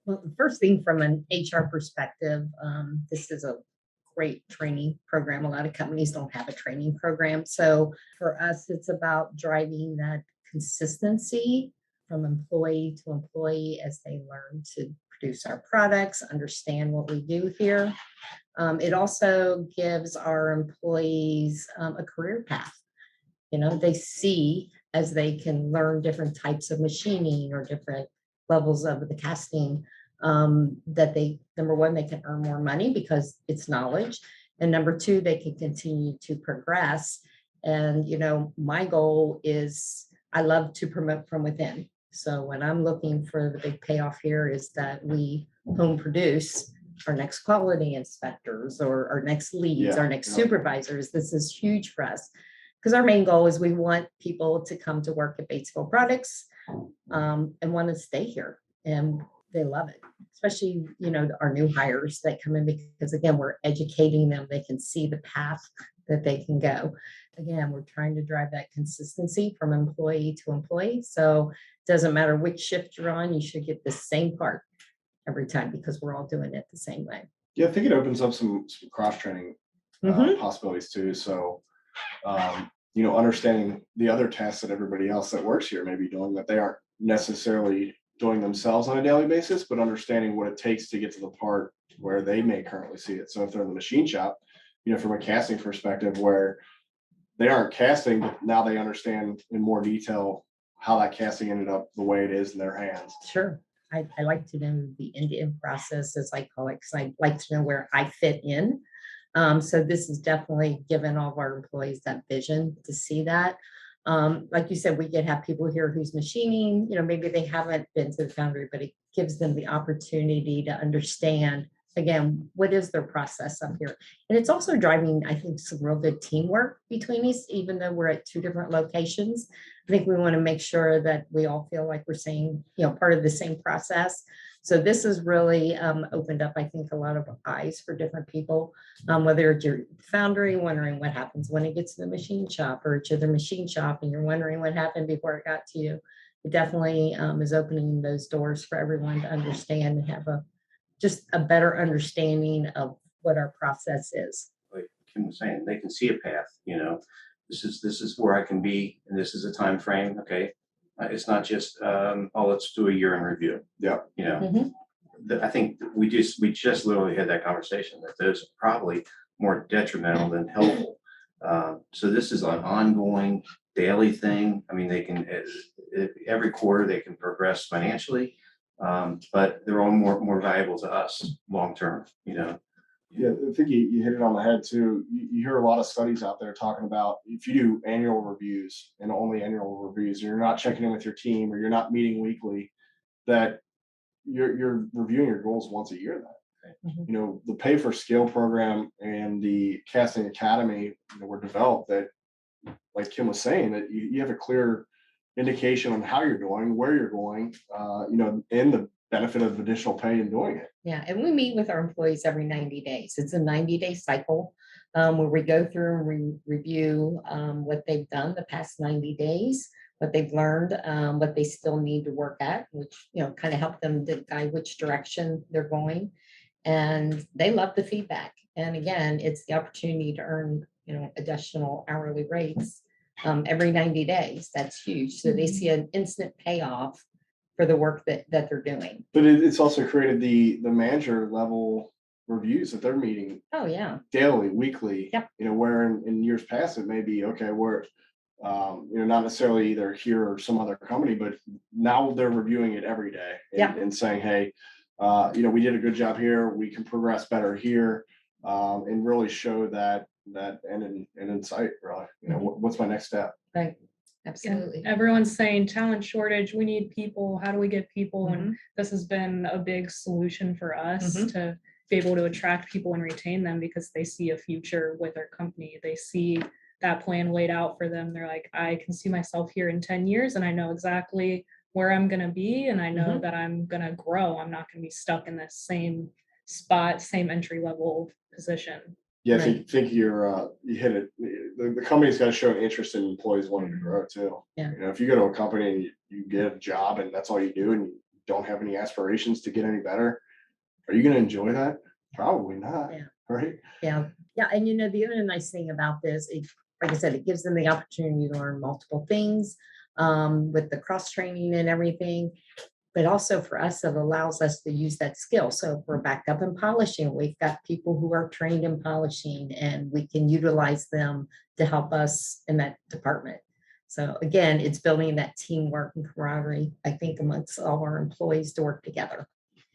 Well, the first thing from an HR perspective, this is a great training program. A lot of companies don't have a training program. So for us, it's about driving that consistency from employee to employee as they learn to produce our products, understand what we do here. It also gives our employees a career path. They see as they can learn different types of machining or different levels of the casting, that they, number one, they can earn more money because it's knowledge. And number two, they can continue to progress. And, my goal is I love to promote from within. So when I'm looking for the big payoff here is that we home produce our next quality inspectors or our next leads, our next supervisors. This is huge for us because our main goal is we want people to come to work at Batesville Products and want to stay here. And they love it, especially, our new hires that come in because, again, we're educating them. They can see the path that they can go. Again, we're trying to drive that consistency from employee to employee. So it doesn't matter which shift you're on, you should get the same part every time because we're all doing it the same way. Yeah, I think it opens up some cross-training possibilities too. So, understanding the other tasks that everybody else that works here may be doing that they aren't necessarily doing themselves on a daily basis, but understanding what it takes to get to the part where they may currently see it. So if they're in the machine shop, from a casting perspective where they aren't casting, but now they understand in more detail how that casting ended up the way it is in their hands. Sure. I like to know the end-to-end process, as I call it, because I like to know where I fit in. So this is definitely given all of our employees that vision to see that. Like you said, we could have people here who's machining, maybe they haven't been to the foundry, but it gives them the opportunity to understand, again, what is their process up here. And it's also driving, I think, some real good teamwork between us, even though we're at two different locations. I think we want to make sure that we all feel like we're saying, part of the same process. So this has really opened up, I think, a lot of eyes for different people, whether it's your foundry, wondering what happens when it gets to the machine shop, or to the machine shop and you're wondering what happened before it got to you. It definitely is opening those doors for everyone to understand and have just a better understanding of what our process is. Like Kim was saying, they can see a path, this is where I can be, and this is a time frame. Okay. It's not just, let's do a year in review. Yeah. I think we just literally had that conversation that those are probably more detrimental than helpful. So this is an ongoing daily thing. I mean, they can, every quarter they can progress financially, but they're all more valuable to us long-term, Yeah, I think you hit it on the head too. You hear a lot of studies out there talking about if you do annual reviews and only annual reviews, and you're not checking in with your team or you're not meeting weekly, that you're reviewing your goals once a year. That the pay for skill program and the casting academy were developed that, like Kim was saying, that you have a clear indication on how you're doing, where you're going, and the benefit of additional pay in doing it. Yeah, and we meet with our employees every 90 days. It's a 90-day cycle where we go through and review what they've done the past 90 days, what they've learned, what they still need to work at, which, kind of help them to guide which direction they're going. And they love the feedback. And again, it's the opportunity to earn, additional hourly rates every 90 days. That's huge. So they see an instant payoff for the work that they're doing. But it's also created the manager level reviews that they're meeting. Oh yeah. Daily, weekly. Yep. Where in years past it may be okay, we're not necessarily either here or some other company, but now they're reviewing it every day and saying, hey, we did a good job here, we can progress better here, and really show that end in sight, really. What's my next step? Right. Absolutely. Yeah. Everyone's saying talent shortage, we need people, how do we get people? And this has been a big solution for us to be able to attract people and retain them because they see a future with our company. They see that plan laid out for them. They're like, I can see myself here in 10 years and I know exactly where I'm going to be. And I know that I'm going to grow. I'm not going to be stuck in the same spot, same entry level position. Yeah, I think you hit it. The company's got to show an interest in employees wanting to grow too. Yeah. If you go to a company and you get a job and that's all you do and don't have any aspirations to get any better, are you going to enjoy that? Probably not. Yeah. Right. Yeah. Yeah. And the other nice thing about this, like I said, it gives them the opportunity to learn multiple things with the cross training and everything. But also for us, it allows us to use that skill. So if we're back up in polishing, we've got people who are trained in polishing and we can utilize them to help us in that department. So again, it's building that teamwork and camaraderie, I think, amongst all our employees to work together.